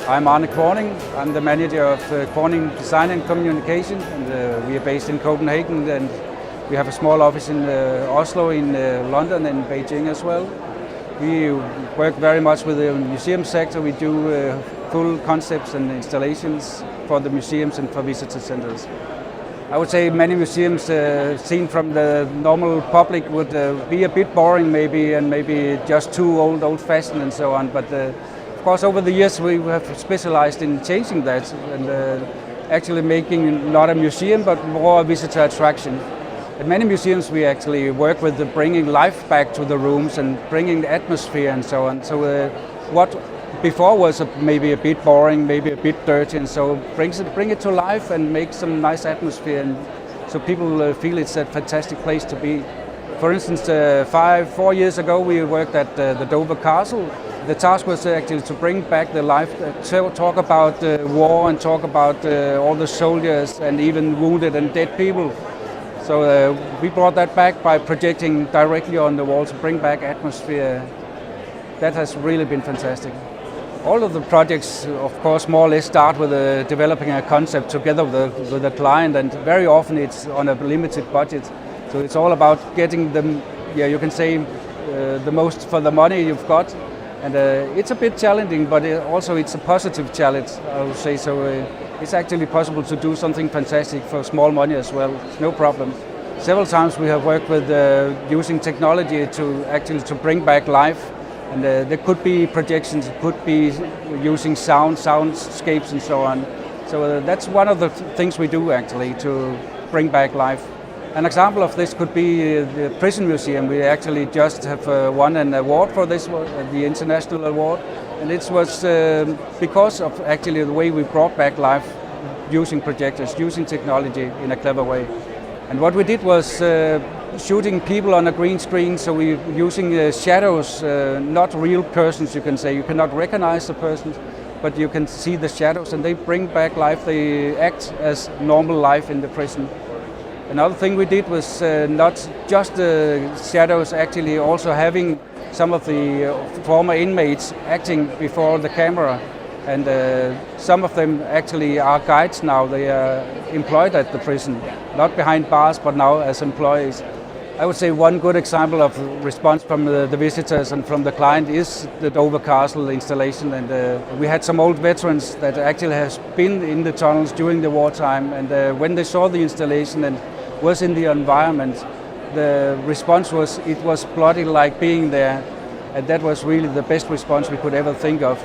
I'm Kvorning. I'm the manager of Kvorning Design Kommunikation, and we are based in Copenhagen, and we have a small office in Oslo, in London, and Beijing as well. We work very much with the museum sector. We do full concepts and installations for the museums and for visitor centers. I would say many museums seen from the normal public would be a bit boring maybe, and maybe just too old-fashioned and so on. But of course, over the years we have specialized in changing that and actually making not a museum but more a visitor attraction. At many museums we actually work with bringing life back to the rooms and bringing the atmosphere and so on. So what before was maybe a bit boring, maybe a bit dirty, and so bring it to life and make some nice atmosphere, and so people feel it's a fantastic place to be. For instance, 4 years ago we worked at the Dover Castle. The task was actually to bring back the life, talk about war and talk about all the soldiers and even wounded and dead people. So we brought that back by projecting directly on the walls to bring back atmosphere. That has really been fantastic. All of the projects, of course, more or less start with developing a concept together with the client, and very often it's on a limited budget. So it's all about getting them, you can say, the most for the money you've got. And it's a bit challenging, but also it's a positive challenge, I would say. So it's actually possible to do something fantastic for small money as well. It's no problem. Several times we have worked with using technology to bring back life. And there could be projections, it could be using soundscapes and so on. So that's one of the things we do actually to bring back life. An example of this could be the prison museum. We actually just have won an award for this, the international award. And it was because of actually the way we brought back life using projectors, using technology in a clever way. And what we did was shooting people on a green screen, so we're using shadows, not real persons, you can say. You cannot recognize the persons, but you can see the shadows, and they bring back life. They act as normal life in the prison. Another thing we did was not just the shadows, actually also having some of the former inmates acting before the camera. And some of them actually are guides now. They are employed at the prison, not behind bars, but now as employees. I would say one good example of response from the visitors and from the client is the Dover Castle installation. And we had some old veterans that actually has been in the tunnels during the wartime. And when they saw the installation and was in the environment, the response was, it was bloody like being there. And that was really the best response we could ever think of.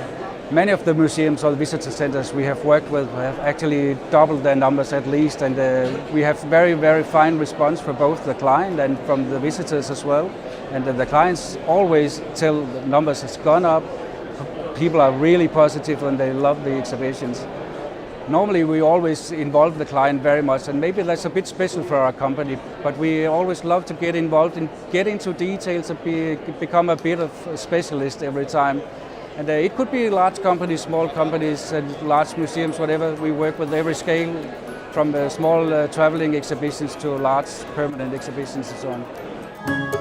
Many of the museums or the visitor centers we have worked with have actually doubled their numbers at least, and we have very, very fine response for both the client and from the visitors as well. And the clients always tell the numbers has gone up. People are really positive and they love the exhibitions. Normally we always involve the client very much, and maybe that's a bit special for our company, but we always love to get involved and get into details and become a bit of a specialist every time. And it could be large companies, small companies, and large museums, whatever. We work with every scale, from small traveling exhibitions to large permanent exhibitions and so on.